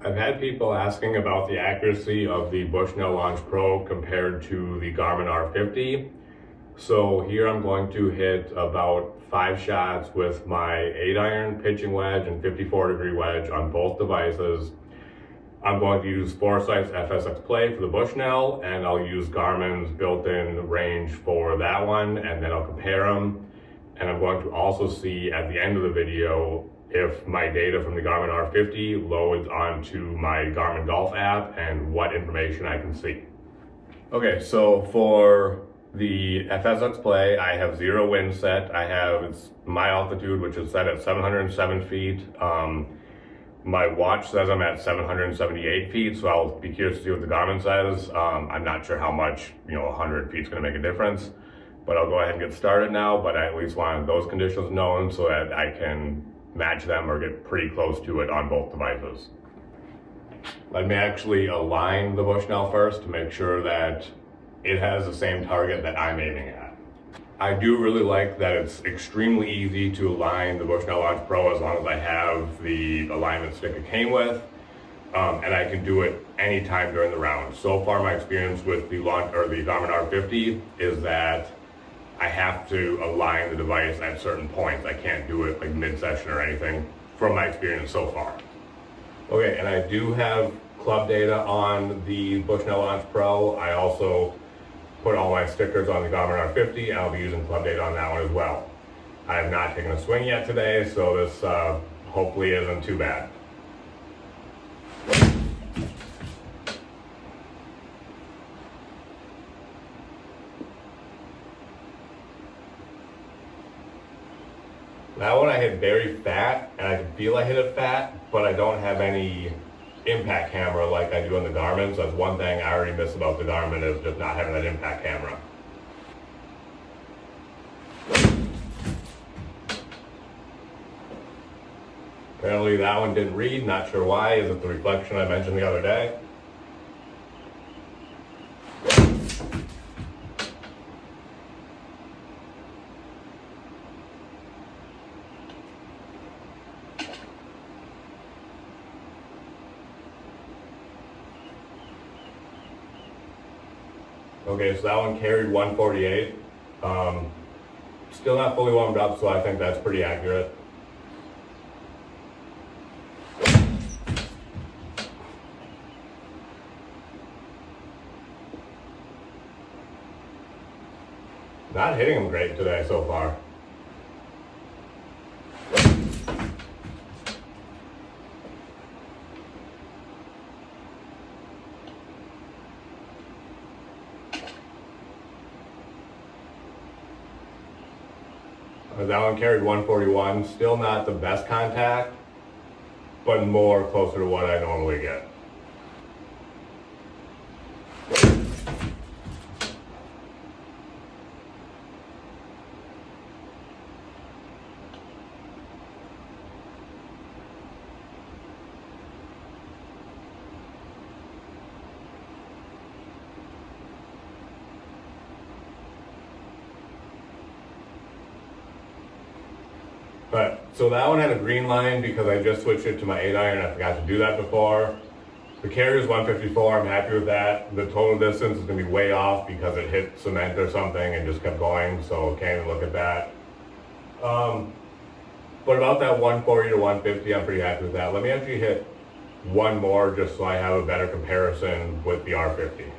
I've had people asking about the accuracy of the Bushnell Launch Pro compared to the Garmin R50. So here I'm going to hit about 5 shots with my 8-iron pitching wedge and 54-degree wedge on both devices. I'm going to use Foresight's FSX Play for the Bushnell, and I'll use Garmin's built-in range for that one, and then I'll compare them. And I'm going to also see at the end of the video if my data from the Garmin R50 loads onto my Garmin Golf app and what information I can see. Okay, so for the FSX Play, I have 0 wind set. I have my altitude, which is set at 707 feet. My watch says I'm at 778 feet, so I'll be curious to see what the Garmin says. I'm not sure how much, 100 feet is going to make a difference, but I'll go ahead and get started now. But I at least want those conditions known so that I can match them or get pretty close to it on both devices. Let me actually align the Bushnell first to make sure that it has the same target that I'm aiming at. I do really like that it's extremely easy to align the Bushnell Launch Pro as long as I have the alignment stick it came with, and I can do it anytime during the round. So far, my experience with the Garmin R50 is that I have to align the device at certain points. I can't do it like mid-session or anything from my experience so far. Okay, and I do have club data on the Bushnell Launch Pro. I also put all my stickers on the Garmin R50, and I'll be using club data on that one as well. I have not taken a swing yet today, so this hopefully isn't too bad. That one I hit very fat, and I can feel I hit it fat, but I don't have any impact camera like I do on the Garmin, so that's one thing I already miss about the Garmin is just not having that impact camera. Apparently that one didn't read, not sure why. Is it the reflection I mentioned the other day? Okay, so that one carried 148. Still not fully warmed up, so I think that's pretty accurate. Not hitting them great today so far. That one carried 141, still not the best contact, but more closer to what I normally get. So that one had a green line because I just switched it to my 8-iron. I forgot to do that before. The carrier is 154. I'm happy with that. The total distance is going to be way off because it hit cement or something and just kept going. So can't even look at that. But about that 140 to 150, I'm pretty happy with that. Let me actually hit one more just so I have a better comparison with the R50.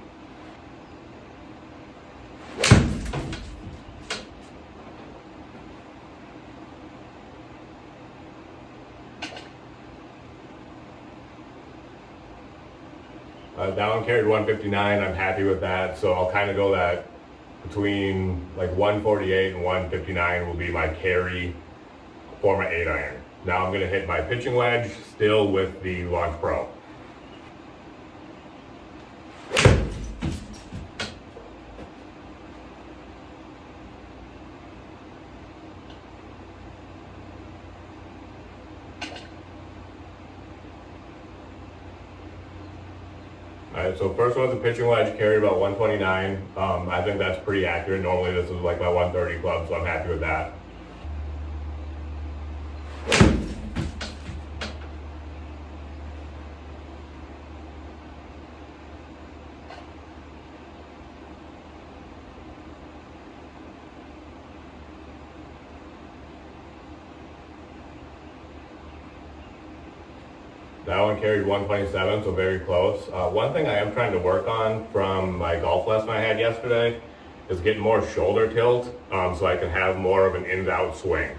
That one carried 159. I'm happy with that. So I'll kind of go that between like 148 and 159 will be my carry for my 8-iron. Now I'm going to hit my pitching wedge still with the Launch Pro. Alright, so first one's a pitching wedge, carried about 129. I think that's pretty accurate. Normally this is like my 130 club, so I'm happy with that. That one carried 127, so very close. One thing I am trying to work on from my golf lesson I had yesterday is getting more shoulder tilt, so I can have more of an in-out swing.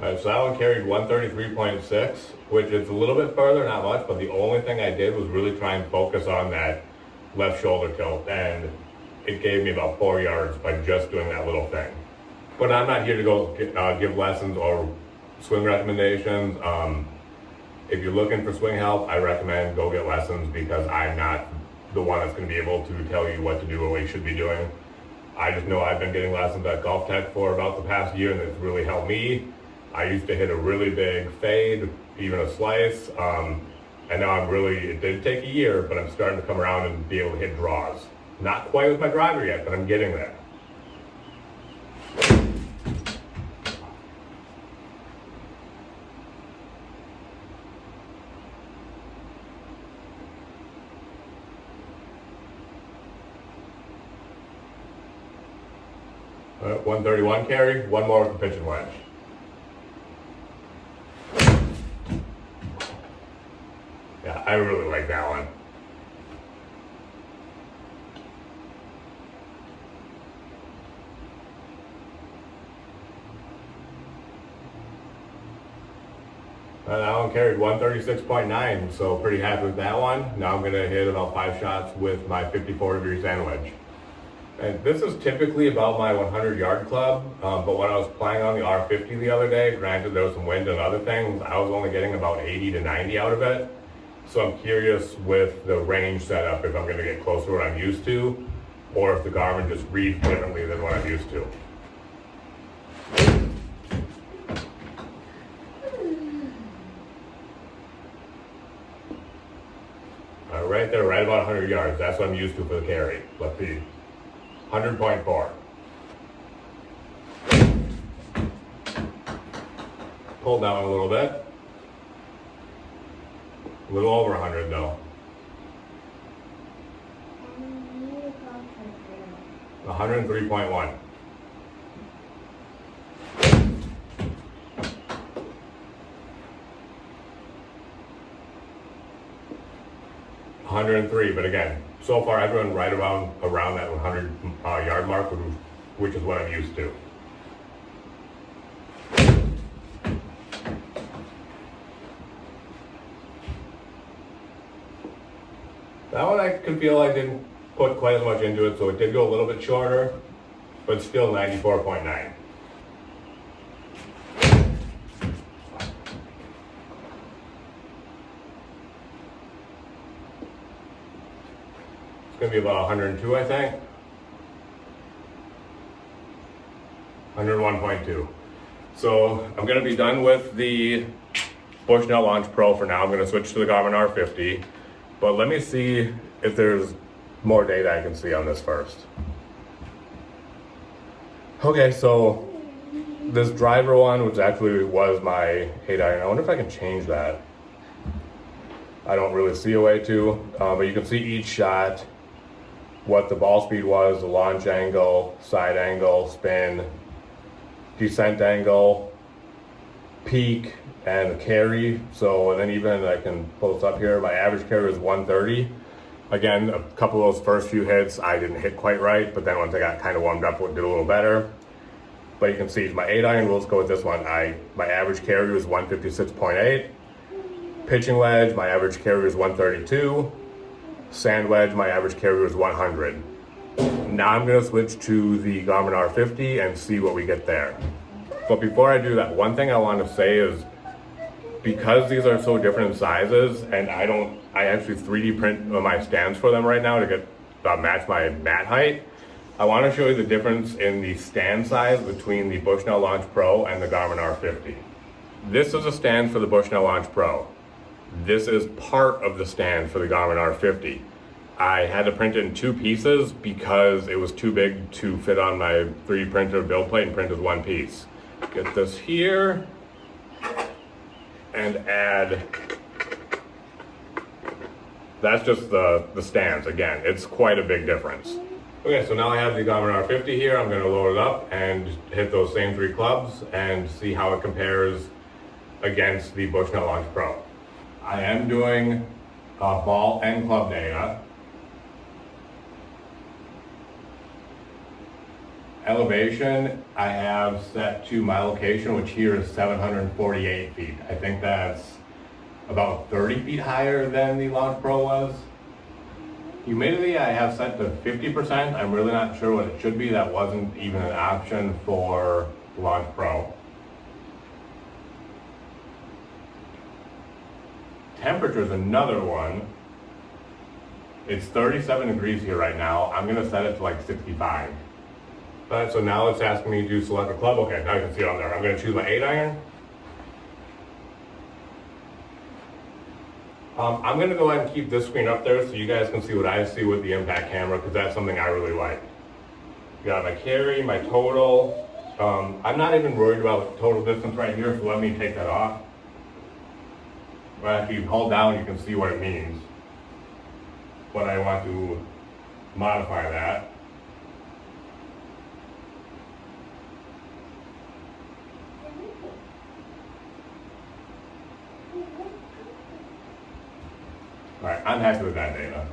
Alright, so that one carried 133.6, which is a little bit further, not much, but the only thing I did was really try and focus on that left shoulder tilt, and it gave me about 4 yards by just doing that little thing. But I'm not here to go give lessons or swing recommendations. If you're looking for swing help, I recommend go get lessons, because I'm not the one that's going to be able to tell you what to do or what you should be doing. I just know I've been getting lessons at GOLFTEC for about the past year, and it's really helped me. I used to hit a really big fade, even a slice, and now it did take a year, but I'm starting to come around and be able to hit draws. Not quite with my driver yet, but I'm getting there. All right, 131 carry, one more with the pitch and wedge. Yeah, I really like that one. That one carried 136.9, so pretty happy with that one. Now I'm going to hit about 5 shots with my 54-degree sand wedge. And this is typically about my 100-yard club, but when I was playing on the R50 the other day, granted there was some wind and other things, I was only getting about 80 to 90 out of it. So I'm curious with the range setup if I'm going to get close to what I'm used to, or if the Garmin just reads differently than what I'm used to. Right there, right about 100 yards. That's what I'm used to for the carry. Let's see. 100.4. Pulled down a little bit. A little over 100 though. 103.1. $103, but again, so far I've run right around that 100 yard mark, which is what I'm used to. That one I can feel I didn't put quite as much into it, so it did go a little bit shorter, but still 94.9. It's going to be about 102, I think. 101.2. So I'm going to be done with the Bushnell Launch Pro for now. I'm going to switch to the Garmin R50. But let me see if there's more data I can see on this first. Okay, so this driver one, which actually was my 8-iron, I wonder if I can change that. I don't really see a way to, but you can see each shot, what the ball speed was, the launch angle, side angle, spin, descent angle, peak, and the carry. So, and then even I can pull this up here, my average carry was 130. Again, a couple of those first few hits I didn't hit quite right, but then once I got kind of warmed up, it did a little better. But you can see my 8-iron, let's go with this one. My average carry was 156.8. Pitching wedge, my average carry was 132. Sand wedge, my average carry was 100. Now I'm gonna switch to the Garmin R50 and see what we get there. But before I do that, one thing I want to say is, because these are so different in sizes, and I actually 3D print my stands for them right now to get match my mat height. I want to show you the difference in the stand size between the Bushnell Launch Pro and the Garmin R50. This is a stand for the Bushnell Launch Pro. This is part of the stand for the Garmin R50. I had to print it in 2 pieces because it was too big to fit on my 3D printer build plate and print as 1 piece. Get this here and add, that's just the stands. Again, it's quite a big difference. Okay, so now I have the Garmin R50 here. I'm going to load it up and hit those same 3 clubs and see how it compares against the Bushnell Launch Pro. I am doing ball and club data. Elevation, I have set to my location, which here is 748 feet. I think that's about 30 feet higher than the Launch Pro was. Humidity, I have set to 50%. I'm really not sure what it should be. That wasn't even an option for the Launch Pro. Temperature is another one. It's 37 degrees here right now. I'm gonna set it to like 65. All right, so now it's asking me to select a club. Okay, now you can see it on there. I'm gonna choose my 8-iron. I'm gonna go ahead and keep this screen up there so you guys can see what I see with the impact camera, because that's something I really like. Got my carry, my total. I'm not even worried about total distance right here, so let me take that off. But if you hold down, you can see what it means when I want to modify that. All right, I'm happy with that data.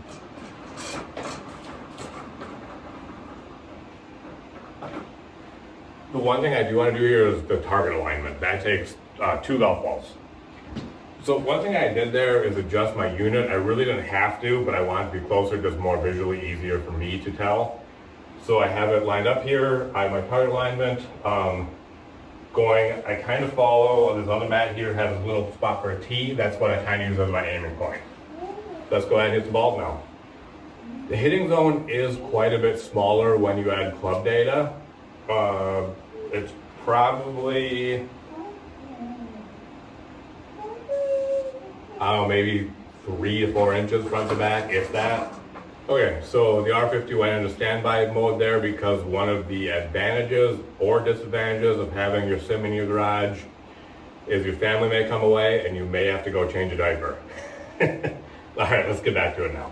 The one thing I do want to do here is the target alignment. That takes 2 golf balls. So one thing I did there is adjust my unit. I really didn't have to, but I wanted to be closer, just more visually easier for me to tell. So I have it lined up here. I have my target alignment going. I kind of follow, this other mat here has a little spot for a tee. That's what I kind of use as my aiming point. Let's go ahead and hit the balls now. The hitting zone is quite a bit smaller when you add club data. It's probably, I don't know, maybe 3 to 4 inches front to back, if that. Okay, so the R50 went into standby mode there because one of the advantages or disadvantages of having your sim in your garage is your family may come away and you may have to go change a diaper. All right, let's get back to it now.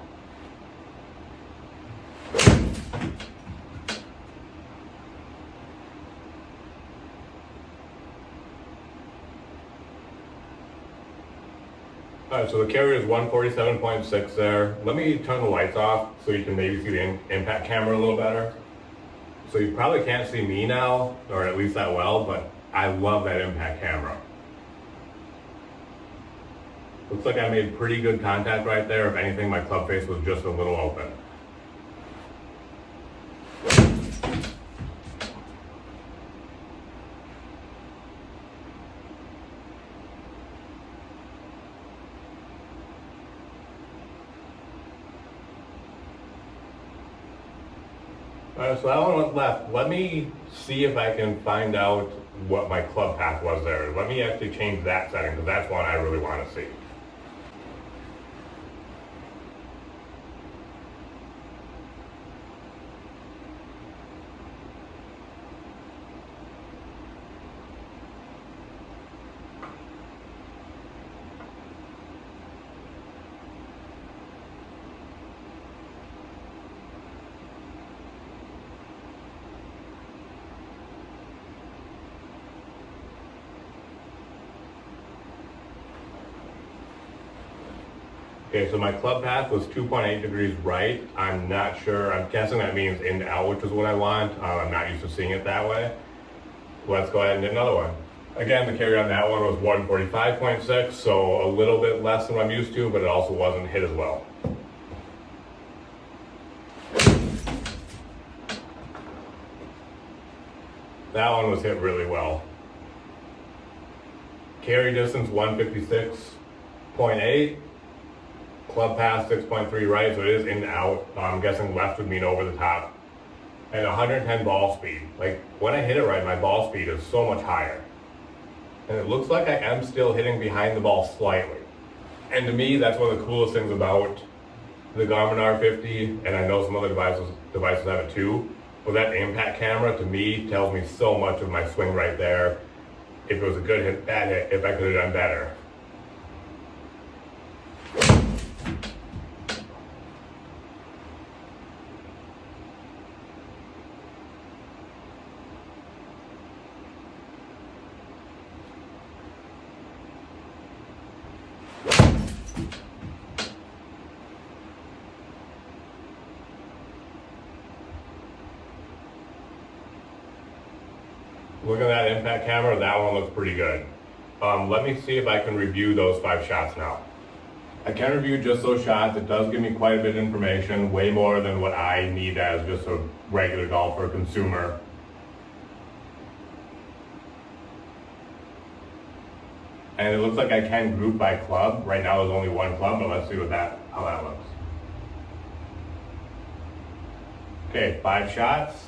All right, so the carrier is 147.6 there. Let me turn the lights off so you can maybe see the impact camera a little better. So you probably can't see me now, or at least that well, but I love that impact camera. Looks like I made pretty good contact right there. If anything, my club face was just a little open. So that one went left. Let me see if I can find out what my club path was there. Let me actually change that setting, because that's one I really want to see. Okay, so my club path was 2.8 degrees right. I'm not sure, I'm guessing that means in to out, which is what I want. I'm not used to seeing it that way. Let's go ahead and hit another one. Again, the carry on that one was 145.6, so a little bit less than what I'm used to, but it also wasn't hit as well. That one was hit really well. Carry distance 156.8. Club pass 6.3 right, so it is in and out. I'm guessing left would mean over the top. And 110 ball speed. Like, when I hit it right, my ball speed is so much higher. And it looks like I am still hitting behind the ball slightly. And to me, that's one of the coolest things about the Garmin R50, and I know some other devices have it too. But that impact camera, to me, tells me so much of my swing right there. If it was a good hit, bad hit, if I could have done better. Look at that impact camera, that one looks pretty good. Let me see if I can review those 5 shots now. I can review just those shots. It does give me quite a bit of information, way more than what I need as just a regular golfer, consumer. And it looks like I can group by club. Right now there's only one club, but let's see how that looks. Okay, 5 shots.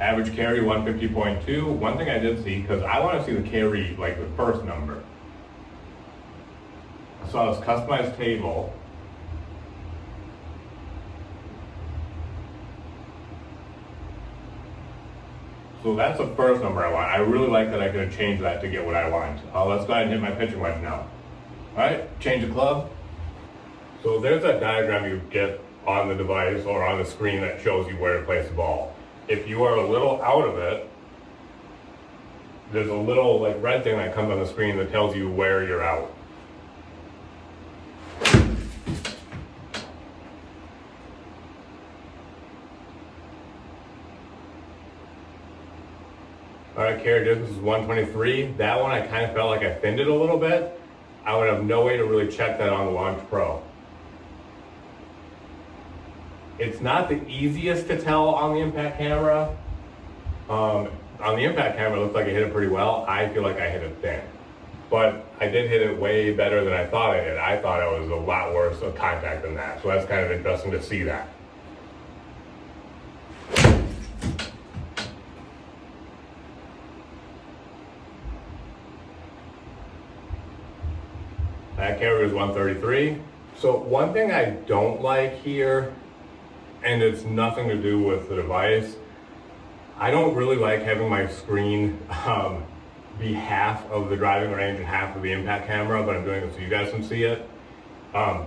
Average carry 150.2. One thing I did see, because I want to see the carry, like the first number. I saw this customized table. So that's the first number I want. I really like that I could change that to get what I want. Let's go ahead and hit my pitching wedge now. All right, change the club. So there's that diagram you get on the device or on the screen that shows you where to place the ball. If you are a little out of it, there's a little like red thing that comes on the screen that tells you where you're out. All right, carry distance is 123. That one I kind of felt like I thinned it a little bit. I would have no way to really check that on the Launch Pro. It's not the easiest to tell on the impact camera. On the impact camera, it looks like I hit it pretty well. I feel like I hit it thin. But I did hit it way better than I thought I did. I thought it was a lot worse of contact than that. So that's kind of interesting to see that. That carry was 133. So one thing I don't like here, and it's nothing to do with the device, I don't really like having my screen be half of the driving range and half of the impact camera, but I'm doing it so you guys can see it. I'm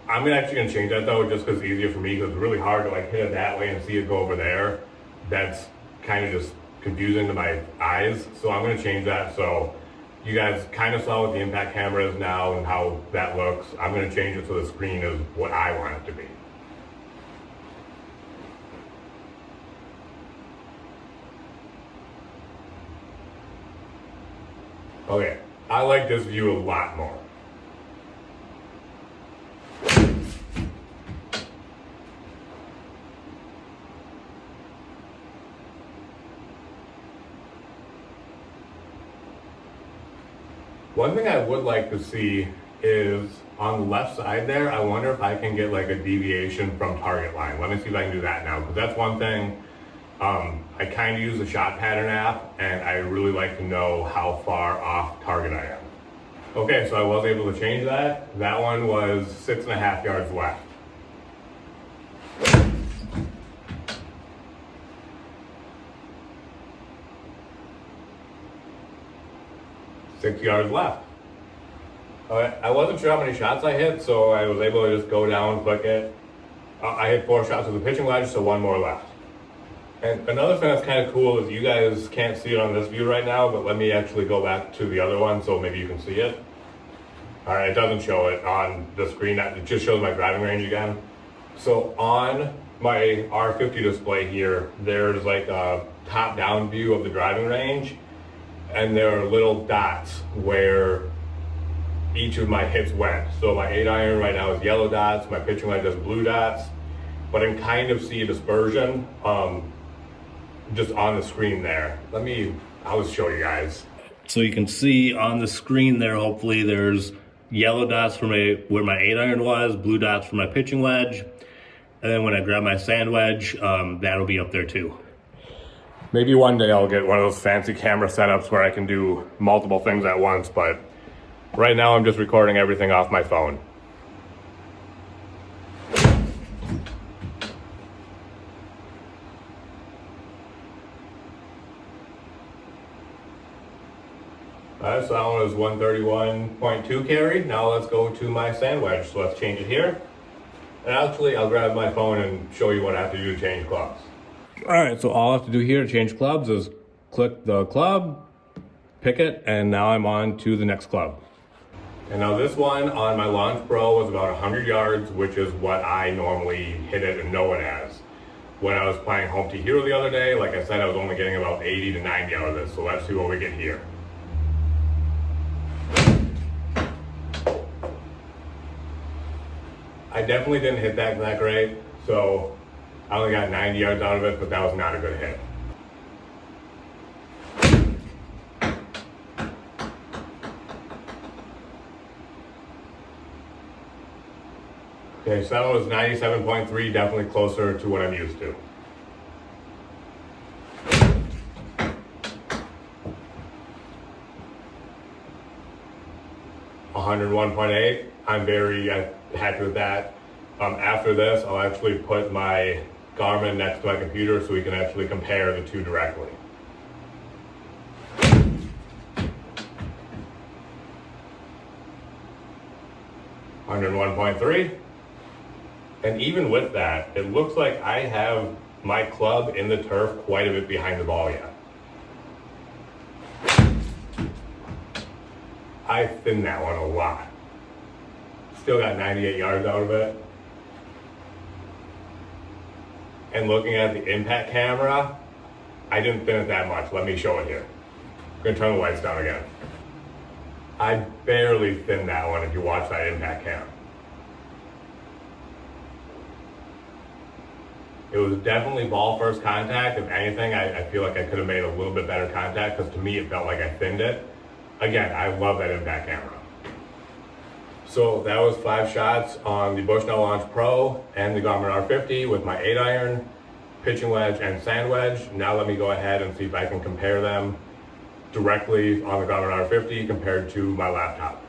actually gonna change that though, just because it's easier for me, because it's really hard to like hit it that way and see it go over there. That's kind of just confusing to my eyes. So I'm gonna change that so you guys kind of saw what the impact camera is now and how that looks. I'm gonna change it so the screen is what I want it to be. Okay, I like this view a lot more. One thing I would like to see is on the left side there, I wonder if I can get like a deviation from target line. Let me see if I can do that now, because that's one thing. I kind of use the shot pattern app, and I really like to know how far off target I am. Okay, so I was able to change that. That one was 6.5 yards left. Six yards left. I wasn't sure how many shots I hit, so I was able to just go down, click it. I hit 4 shots with the pitching wedge, so 1 more left. And another thing that's kind of cool is you guys can't see it on this view right now, but let me actually go back to the other one so maybe you can see it. All right, it doesn't show it on the screen. It just shows my driving range again. So on my R50 display here, there's like a top-down view of the driving range, and there are little dots where each of my hits went. So my 8-iron right now is yellow dots, my pitching wedge has blue dots, but I can kind of see a dispersion just on the screen there. I'll just show you guys. So you can see on the screen there, hopefully there's yellow dots for where my 8-iron was, blue dots for my pitching wedge, and then when I grab my sand wedge, that'll be up there too. Maybe one day I'll get one of those fancy camera setups where I can do multiple things at once, but Right now I'm just recording everything off my phone. Alright, so that one was 131.2 carry. Now let's go to my sand wedge. So let's change it here. And actually, I'll grab my phone and show you what I have to do to change clubs. Alright, so all I have to do here to change clubs is click the club, pick it, and now I'm on to the next club. And now this one on my Launch Pro was about 100 yards, which is what I normally hit it and know it as. When I was playing Home to Hero the other day, like I said, I was only getting about 80 to 90 out of this. So let's see what we get here. I definitely didn't hit that great, so I only got 90 yards out of it, but that was not a good hit. Okay, so that was 97.3, definitely closer to what I'm used to. $101.8, I'm very happy with that. After this, I'll actually put my Garmin next to my computer so we can actually compare the two directly. $101.3. And even with that, it looks like I have my club in the turf quite a bit behind the ball yet. I thinned that one a lot. Still got 98 yards out of it. And looking at the impact camera, I didn't thin it that much. Let me show it here. I'm gonna turn the lights down again. I barely thinned that one if you watch that impact cam. It was definitely ball first contact. If anything, I feel like I could have made a little bit better contact because to me it felt like I thinned it. Again, I love that impact camera. So that was 5 shots on the Bushnell Launch Pro and the Garmin R50 with my 8-iron, pitching wedge, and sand wedge. Now let me go ahead and see if I can compare them directly on the Garmin R50 compared to my laptop.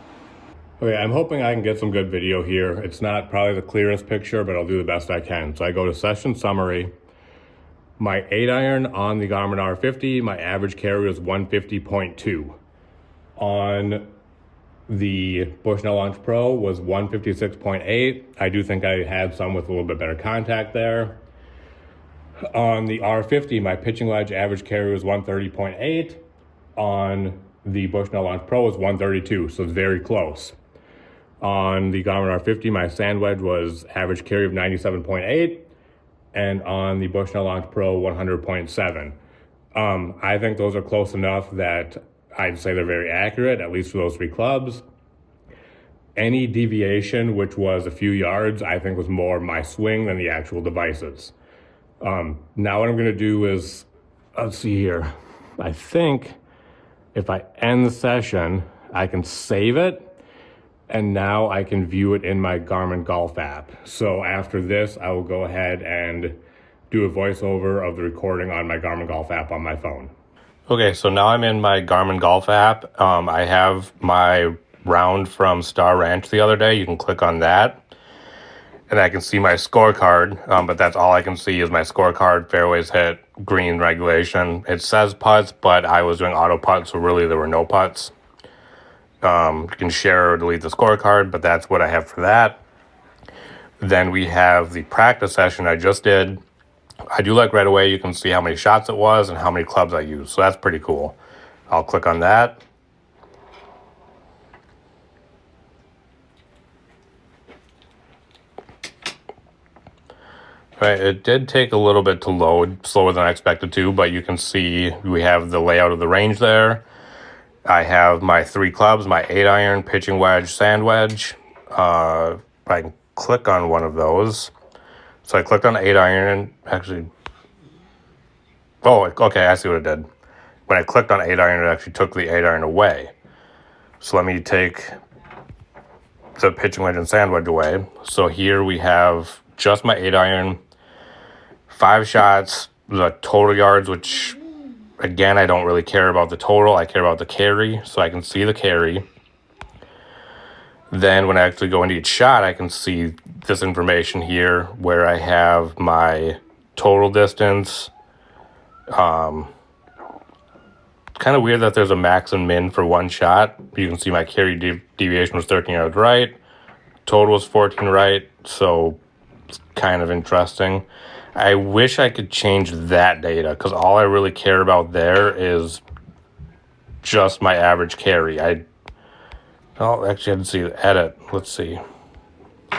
Okay, I'm hoping I can get some good video here. It's not probably the clearest picture, but I'll do the best I can. So I go to session summary. My 8-iron on the Garmin R50, my average carry was 150.2. On the Bushnell Launch Pro was 156.8. I do think I had some with a little bit better contact there. On the R50, my pitching wedge average carry was 130.8. On the Bushnell Launch Pro was 132, so it's very close. On the Garmin R50, my sand wedge was average carry of 97.8. And on the Bushnell Launch Pro, 100.7. I think those are close enough that I'd say they're very accurate, at least for those 3 clubs. Any deviation, which was a few yards, I think was more my swing than the actual devices. Now what I'm gonna do is, let's see here. I think if I end the session, I can save it, and now I can view it in my Garmin Golf app. So after this, I will go ahead and do a voiceover of the recording on my Garmin Golf app on my phone. Okay, so now I'm in my Garmin Golf app. I have my round from Star Ranch the other day. You can click on that, and I can see my scorecard, but that's all I can see is my scorecard, fairways hit, green regulation. It says putts, but I was doing auto putts, so really there were no putts. You can share or delete the scorecard, but that's what I have for that. Then we have the practice session I just did. I do like right away you can see how many shots it was and how many clubs I used, so that's pretty cool. I'll click on that. Right, it did take a little bit to load, slower than I expected to, but you can see we have the layout of the range there. I have my 3 clubs, my 8-iron, pitching wedge, sand wedge. I can click on one of those. So I clicked on 8-iron and actually, oh, okay, I see what it did. When I clicked on 8-iron, it actually took the 8-iron away. So let me take the pitching wedge and sand wedge away. So here we have just my 8-iron, 5 shots, the total yards, which again, I don't really care about the total. I care about the carry, so I can see the carry. Then when I actually go into each shot, I can see this information here where I have my total distance. Kind of weird that there's a max and min for one shot. You can see my carry deviation was 13 yards right. Total was 14 right, so it's kind of interesting. I wish I could change that data because all I really care about there is just my average carry. Oh, actually, I didn't see edit. Let's see.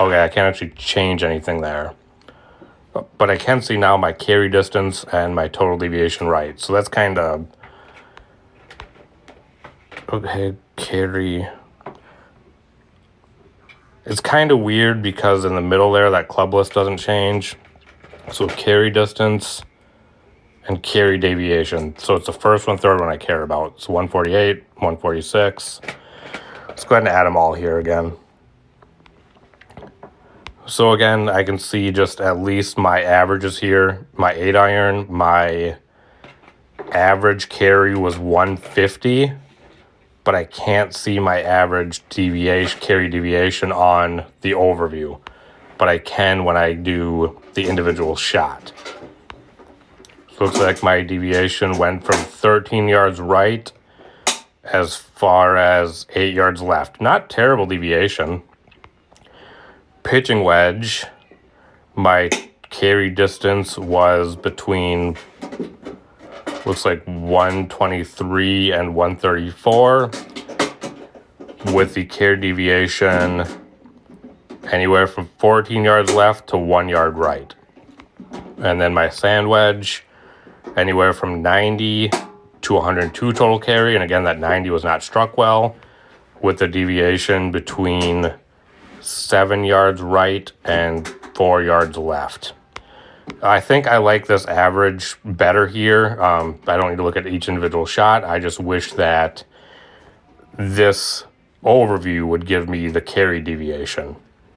Okay, I can't actually change anything there. But I can see now my carry distance and my total deviation right. So that's kind of... Okay, carry... It's kind of weird because in the middle there, that club list doesn't change. So carry distance and carry deviation. So it's the first one, third one I care about. So 148, 146. Let's go ahead and add them all here again. So again, I can see just at least my averages here. My 8-iron, my average carry was 150, but I can't see my average carry deviation on the overview. But I can when I do the individual shot. So it looks like my deviation went from 13 yards right as far as 8 yards left. Not terrible deviation. Pitching wedge, my carry distance was between, looks like 123 and 134, with the carry deviation anywhere from 14 yards left to 1 yard right. And then my sand wedge, anywhere from 90 to 102 total carry. And again, that 90 was not struck well, with the deviation between 7 yards right and 4 yards left. I think I like this average better here. I don't need to look at each individual shot. I just wish that this overview would give me the carry deviation.